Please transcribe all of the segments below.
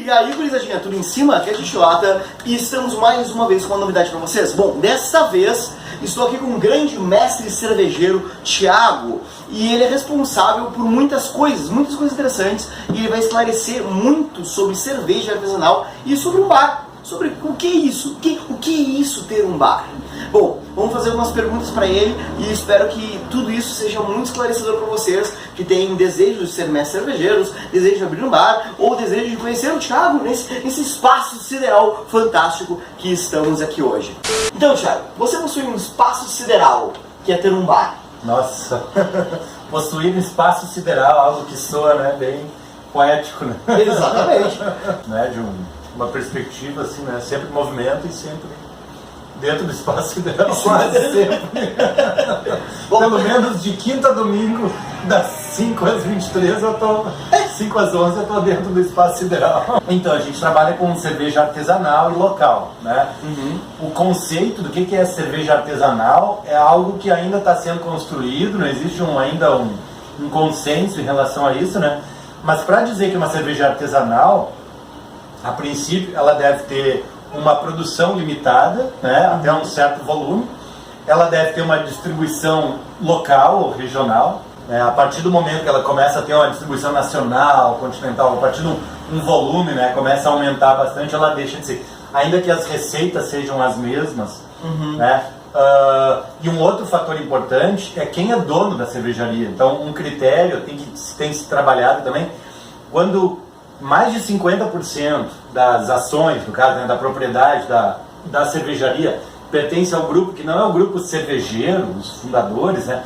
E aí, gurizadinha, tudo em cima? Aqui é a Titiota e estamos mais uma vez com uma novidade pra vocês. Bom, desta vez estou aqui com um grande mestre cervejeiro, Thiago, e ele é responsável por muitas coisas interessantes, e ele vai esclarecer muito sobre cerveja artesanal e sobre um bar. Sobre o que é isso? O que é isso ter um bar? Bom, vamos fazer algumas perguntas para ele e espero que tudo isso seja muito esclarecedor para vocês que têm desejo de ser mestres cervejeiros, desejo de abrir um bar ou desejo de conhecer o Thiago nesse espaço sideral fantástico que estamos aqui hoje. Então, Thiago, você possui um espaço sideral, que é ter um bar. Nossa, possuir um espaço sideral, algo que soa, né, bem poético, né? Exatamente. Né, de uma perspectiva assim, né, sempre movimento e sempre dentro do espaço sideral, quase sempre. Pelo menos de quinta a domingo, das 5 às 23, 5 às 11 eu tô dentro do espaço sideral. Então, a gente trabalha com cerveja artesanal e local, né? O conceito do que é cerveja artesanal é algo que ainda está sendo construído, não existe ainda um consenso em relação a isso, né? Mas para dizer que uma cerveja artesanal, a princípio, ela deve ter uma produção limitada, né, até um certo volume. Ela deve ter uma distribuição local ou regional. Né, a partir do momento que ela começa a ter uma distribuição nacional, continental, a partir de um volume, né, começa a aumentar bastante, ela deixa de ser. Ainda que as receitas sejam as mesmas. Né, e um outro fator importante é quem é dono da cervejaria. Então, um critério tem que se trabalhado também, quando mais de 50% das ações, no caso, né, da propriedade da cervejaria, pertence ao grupo que não é o grupo cervejeiro, os fundadores, né?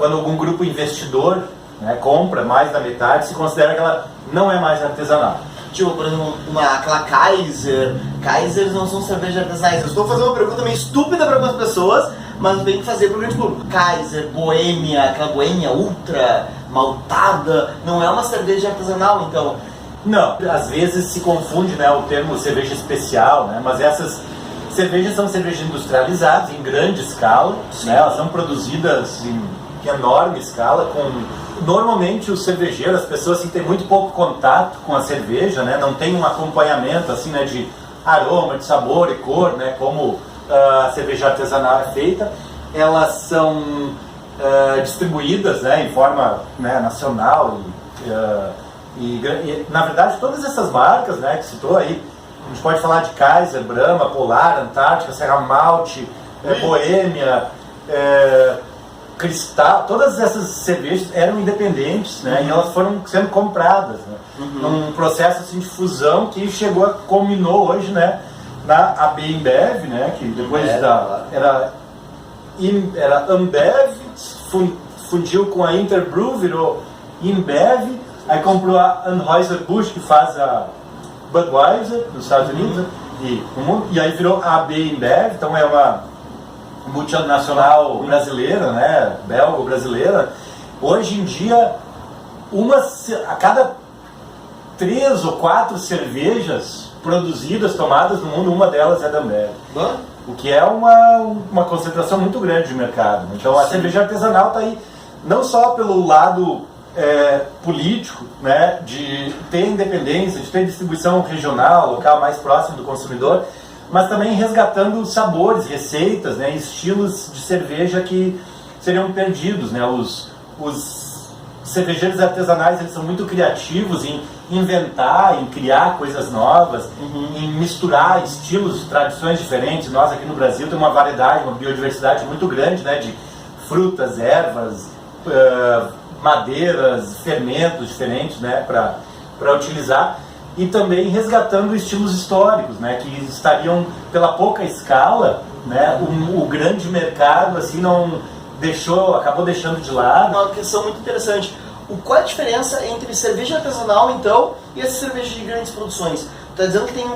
Quando algum grupo investidor, né, compra mais da metade, se considera que ela não é mais artesanal. Tipo, por exemplo, aquela Kaiser. Kaisers não são cervejas artesanais. Eu estou fazendo uma pergunta meio estúpida para algumas pessoas, mas tem que fazer para o grande público. Kaiser, Boêmia, aquela Boêmia ultra maltada, não é uma cerveja artesanal, então? Não, às vezes se confunde, né, o termo cerveja especial, né, mas essas cervejas são cervejas industrializadas em grande escala, né, elas são produzidas em enorme escala, normalmente os cervejeiros, as pessoas assim, têm muito pouco contato com a cerveja, né, não tem um acompanhamento assim, né, de aroma, de sabor e cor, né, como a cerveja artesanal é feita. Elas são distribuídas, né, em forma, né, nacional e na verdade todas essas marcas, né, que citou aí, a gente pode falar de Kaiser, Brahma, Polar, Antártica, Serra Malte, Boêmia, Cristal, todas essas cervejas eram independentes, né, e elas foram sendo compradas, né, num processo assim, de fusão que culminou hoje, né, na AB InBev, né, que depois era Ambev, fundiu com a Interbrew, virou InBev, aí comprou a Anheuser-Busch, que faz a Budweiser nos Estados Unidos, e aí virou a AB InBev, então é uma multinacional brasileira, né, belgo-brasileira. Hoje em dia, a cada 3 ou 4 cervejas produzidas, tomadas no mundo, uma delas é da Ambev. O que é uma concentração muito grande de mercado. Então a cerveja artesanal está aí, não só pelo lado político, né, de ter independência, de ter distribuição regional, local, mais próximo do consumidor, mas também resgatando sabores, receitas, né, estilos de cerveja que seriam perdidos, né. Os cervejeiros artesanais, eles são muito criativos em inventar, em criar coisas novas, em misturar estilos, tradições diferentes. Nós aqui no Brasil temos uma variedade, uma biodiversidade muito grande, né, de frutas, ervas, madeiras, fermentos diferentes, né, para utilizar, e também resgatando estilos históricos, né, que estariam pela pouca escala, né, o grande mercado assim acabou deixando de lado. Uma questão muito interessante. Qual é a diferença entre cerveja artesanal, então, e essa cerveja de grandes produções? Está dizendo que tem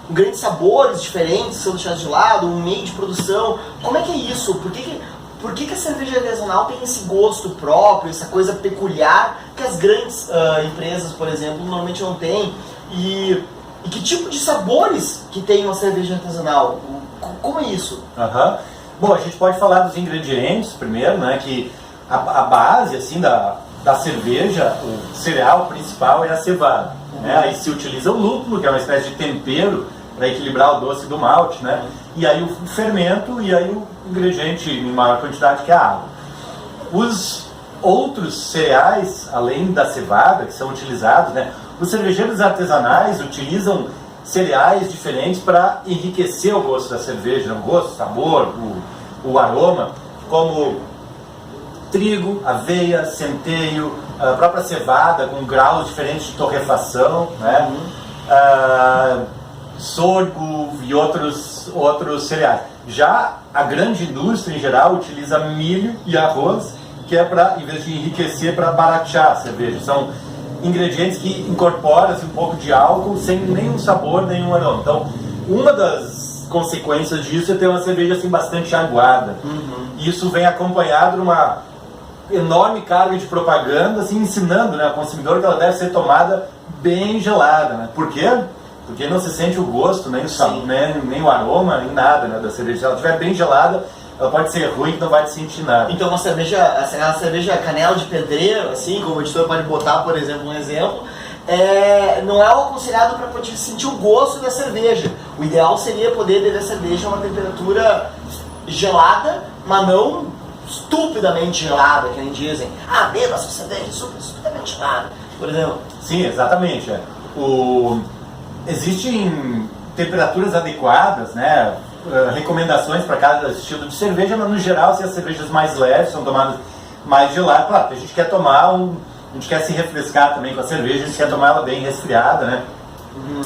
grandes sabores diferentes que são deixados de lado, um meio de produção. Como é que é isso? Por que a cerveja artesanal tem esse gosto próprio, essa coisa peculiar que as grandes empresas, por exemplo, normalmente não têm? E que tipo de sabores que tem uma cerveja artesanal? Como é isso? Bom, a gente pode falar dos ingredientes primeiro, né? Que a base assim, da cerveja, o cereal principal é a cevada. né? Aí se utiliza o lúpulo, que é uma espécie de tempero para equilibrar o doce do malte, né? E aí o fermento e aí o ingrediente em maior quantidade, que é a água. Os outros cereais, além da cevada, que são utilizados, né? Os cervejeiros artesanais utilizam cereais diferentes para enriquecer o gosto da cerveja, o gosto, o sabor, o aroma, como trigo, aveia, centeio, a própria cevada com graus diferentes de torrefação, né? Sorgo e outros cereais. Já a grande indústria em geral utiliza milho e arroz, que é para, em vez de enriquecer, para baratear a cerveja. São ingredientes que incorporam assim, um pouco de álcool sem nenhum sabor, nenhum aroma. Então, uma das consequências disso é ter uma cerveja assim, bastante aguada. Isso vem acompanhado de uma enorme carga de propaganda, assim, ensinando, né, ao consumidor que ela deve ser tomada bem gelada. Né? Por quê? Porque não se sente o gosto, nem o sabor, nem o aroma, nem nada, né, da cerveja. Se ela estiver bem gelada, ela pode ser ruim, que não vai sentir nada. Então uma cerveja canela de pedreiro, assim, como o editor pode botar, por exemplo, um exemplo, não é o aconselhado para poder sentir o gosto da cerveja. O ideal seria poder beber a cerveja a uma temperatura gelada, mas não estupidamente gelada, que nem dizem. Ah, beba essa cerveja estupidamente gelada, por exemplo. Sim, exatamente. Existem temperaturas adequadas, né? Recomendações para cada estilo de cerveja, mas no geral, se as cervejas mais leves são tomadas mais geladas, claro, a gente quer tomar a gente quer se refrescar também com a cerveja, a gente quer tomar ela bem resfriada, né?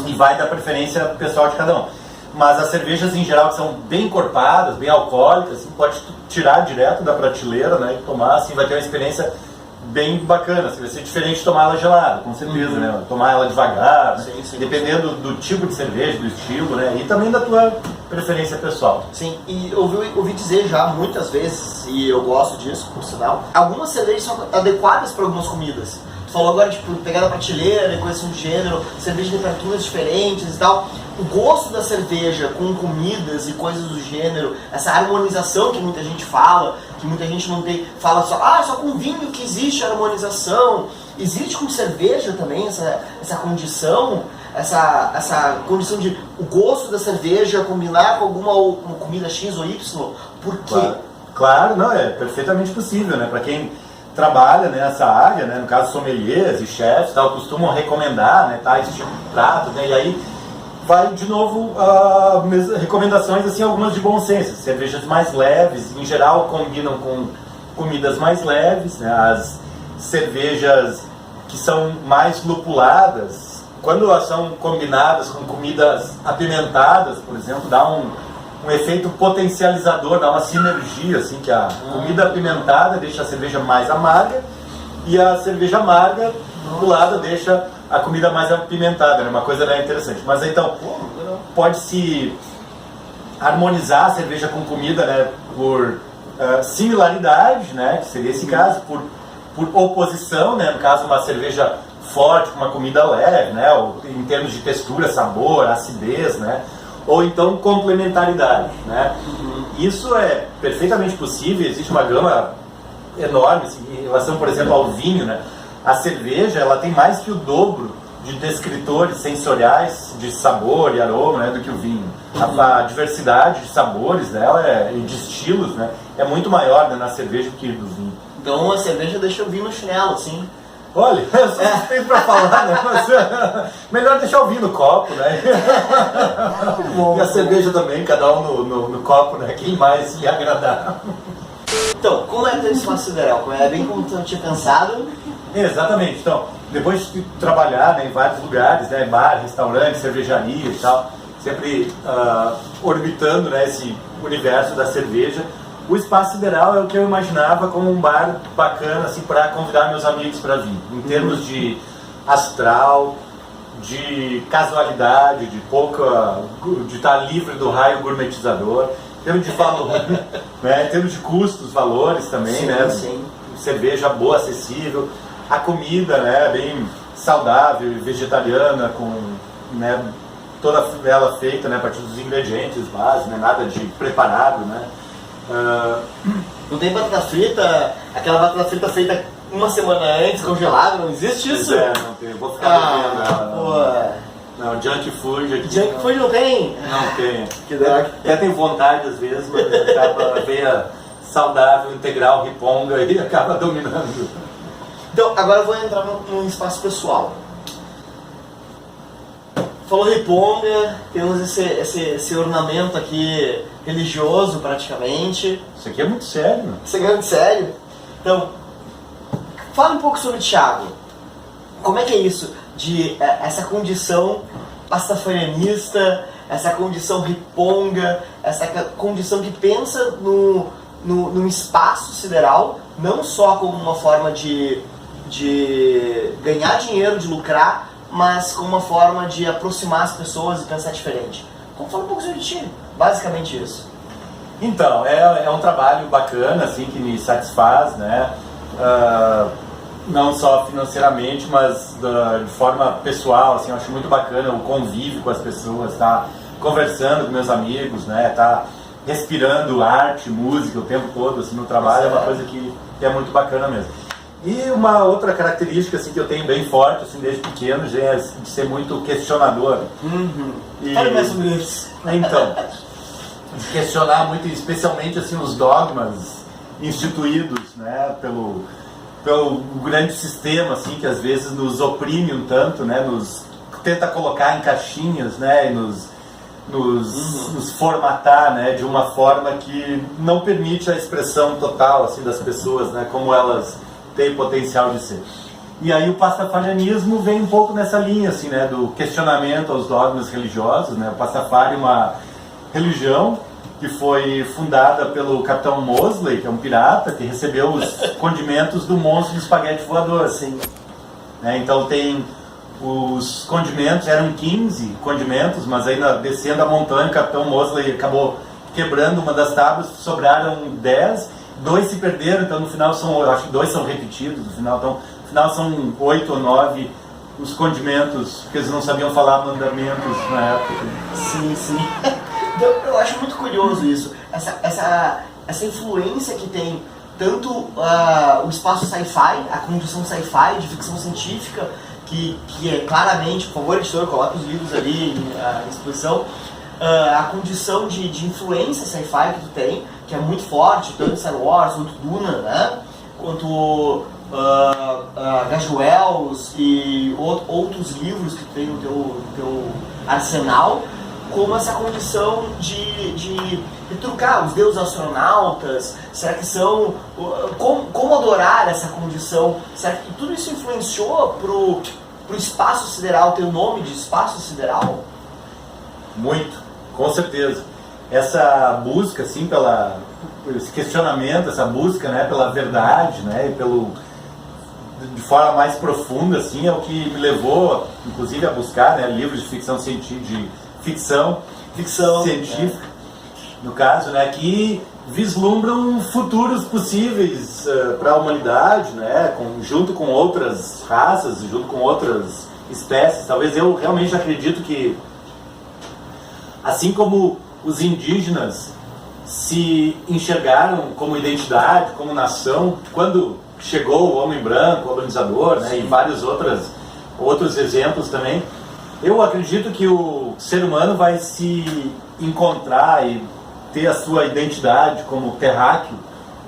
E vai da preferência pessoal de cada um. Mas as cervejas em geral que são bem encorpadas, bem alcoólicas, assim, pode tirar direto da prateleira, né? E tomar, assim, vai ter uma experiência bem bacana, assim, vai ser diferente de tomar ela gelada, com certeza, né? Tomar ela devagar, né? Sim, dependendo do tipo de cerveja, do estilo, né? E também da tua preferência pessoal. Sim, e ouvi dizer já muitas vezes, e eu gosto disso, por sinal, algumas cervejas são adequadas para algumas comidas. Tu falou agora, tipo, pegar da prateleira e coisas do gênero, cerveja de temperaturas diferentes e tal. O gosto da cerveja com comidas e coisas do gênero, essa harmonização que muita gente fala, que muita gente não tem, fala só com vinho que existe harmonização. Existe com cerveja também essa condição, essa condição de o gosto da cerveja combinar com uma comida X ou Y? Por quê? Claro, não, é perfeitamente possível, né? Para quem trabalha nessa área, né? No caso sommeliers e chefs, tal, costumam recomendar, né, tais tipos de prato, né? E aí vai de novo recomendações assim, algumas de bom senso. Cervejas mais leves, em geral combinam com comidas mais leves, né? As cervejas que são mais lupuladas, quando elas são combinadas com comidas apimentadas, por exemplo, dá um efeito potencializador, dá uma sinergia, assim, que a comida apimentada deixa a cerveja mais amarga e a cerveja amarga lupulada deixa a comida mais apimentada, né? Uma coisa, né, interessante. Mas então, pode-se harmonizar a cerveja com comida, né, por similaridade, né, que seria esse caso, por oposição, né, no caso uma cerveja forte com uma comida leve, né, ou em termos de textura, sabor, acidez, né, ou então complementaridade, né. Isso é perfeitamente possível, existe uma gama enorme assim, em relação, por exemplo, ao vinho, né. A cerveja, ela tem mais que o dobro de descritores sensoriais de sabor e aroma, né, do que o vinho. A diversidade de sabores dela e de estilos, né, é muito maior, né, na cerveja do que do vinho. Então a cerveja deixa o vinho no chinelo, assim. Olha, eu sou suspeito pra falar, né? Mas melhor deixar o vinho no copo, né? E a cerveja também, cada um no copo, né? Quem mais lhe agradar. Então, como é ter espaço sideral? É bem como tu tinha pensado? Exatamente. Então, depois de trabalhar, né, em vários lugares, né, bar, restaurante, cervejaria e tal, sempre orbitando, né, esse universo da cerveja, o Espaço Sideral é o que eu imaginava como um bar bacana assim, para convidar meus amigos para vir, em termos de astral, de casualidade, de estar livre do raio gourmetizador, em termos de valor, né, em termos de custos, valores também, sim, né, sim. Cerveja boa, acessível, a comida, né, bem saudável e vegetariana, com, né, toda ela feita, né, a partir dos ingredientes básicos, né, nada de preparado, né. Não tem batata frita, aquela batata frita feita uma semana antes, congelado, não existe isso? Não tem, vou ficar bebendo ela. Não, junk food aqui. Junk food não tem? Não tem. Que dó. Até tem vontade às vezes, mas acaba veia saudável, integral, riponga e acaba dominando. Então, agora eu vou entrar num espaço pessoal. Falou riponga, temos esse ornamento aqui religioso praticamente. Isso aqui é muito sério, né? Isso aqui é muito sério. Então, fala um pouco sobre o Thiago. Como é que é isso? De essa condição pastafarianista, essa condição riponga, essa condição que pensa num espaço sideral, não só como uma forma de ganhar dinheiro, de lucrar, mas como uma forma de aproximar as pessoas e pensar diferente. Então fala um pouco sobre ti, basicamente isso. Então, é um trabalho bacana, assim, que me satisfaz, né? Não só financeiramente, mas de forma pessoal, assim, eu acho muito bacana o convívio com as pessoas, tá conversando com meus amigos, né? Tá respirando arte, música o tempo todo, assim, no trabalho, é uma coisa que é muito bacana mesmo. E uma outra característica, assim, que eu tenho bem forte, assim, desde pequeno, já é de ser muito questionador. Fale mais sobre isso. Então, de questionar muito, especialmente, assim, os dogmas instituídos, né, pelo grande sistema, assim, que às vezes nos oprime um tanto, né, nos tenta colocar em caixinhas, né, e nos formatar, né, de uma forma que não permite a expressão total, assim, das pessoas, né, como elas têm potencial de ser. E aí o pastafarianismo vem um pouco nessa linha, assim, né, do questionamento aos dogmas religiosos, né. O Pastafari é uma religião que foi fundada pelo Capitão Mosley, que é um pirata, que recebeu os condimentos do monstro do espaguete voador, assim. Então tem os condimentos, eram 15 condimentos, mas aí descendo a montanha, o Capitão Mosley acabou quebrando uma das tábuas, sobraram 10, 2 se perderam, então no final acho que 2 são repetidos, no final são 8 ou 9 os condimentos, porque eles não sabiam falar mandamentos na época. Sim, sim. Então, eu acho muito curioso isso, essa influência que tem tanto o espaço sci-fi, a condição sci-fi de ficção científica, que é claramente, por favor, editor, coloque os livros ali em exposição, a condição de influência sci-fi que tu tem, que é muito forte, tanto Star Wars, quanto Duna, né? Quanto H.G. Wells e outros livros que tu tem no teu arsenal, como essa condição de retrucar os deuses astronautas. Será que são... Como adorar essa condição? Será que tudo isso influenciou pro espaço sideral, ter o nome de espaço sideral? Muito, com certeza. Essa busca, assim, esse questionamento, essa busca, né, pela verdade, né, de forma mais profunda, assim, é o que me levou, inclusive, a buscar, né, livros de ficção científica, ficção científica, no caso, né, que vislumbram futuros possíveis para a humanidade, né, junto com outras raças, junto com outras espécies. Talvez eu realmente acredito que, assim como os indígenas se enxergaram como identidade, como nação, quando chegou o homem branco, o colonizador, né, e vários outros exemplos também, eu acredito que o ser humano vai se encontrar e ter a sua identidade como terráqueo,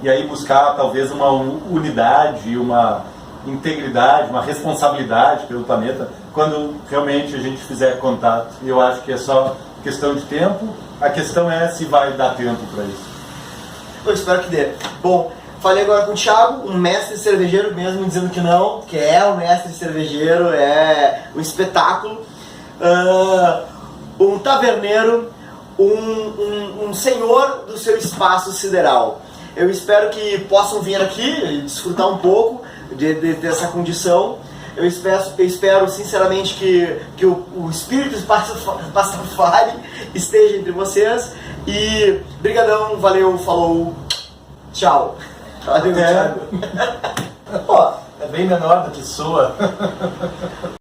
e aí buscar talvez uma unidade, uma integridade, uma responsabilidade pelo planeta, quando realmente a gente fizer contato. E eu acho que é só questão de tempo, a questão é se vai dar tempo para isso. Eu espero que dê. Bom, falei agora com o Thiago, um mestre cervejeiro, mesmo dizendo que não, que é o mestre cervejeiro, é um espetáculo. Um taverneiro, um senhor do seu espaço sideral. Eu espero que possam vir aqui e desfrutar um pouco dessa condição. Eu espero sinceramente que o espírito Pastafari esteja entre vocês. E brigadão, valeu, falou, tchau. Valeu, Thiago. Pô, é bem menor do que soa.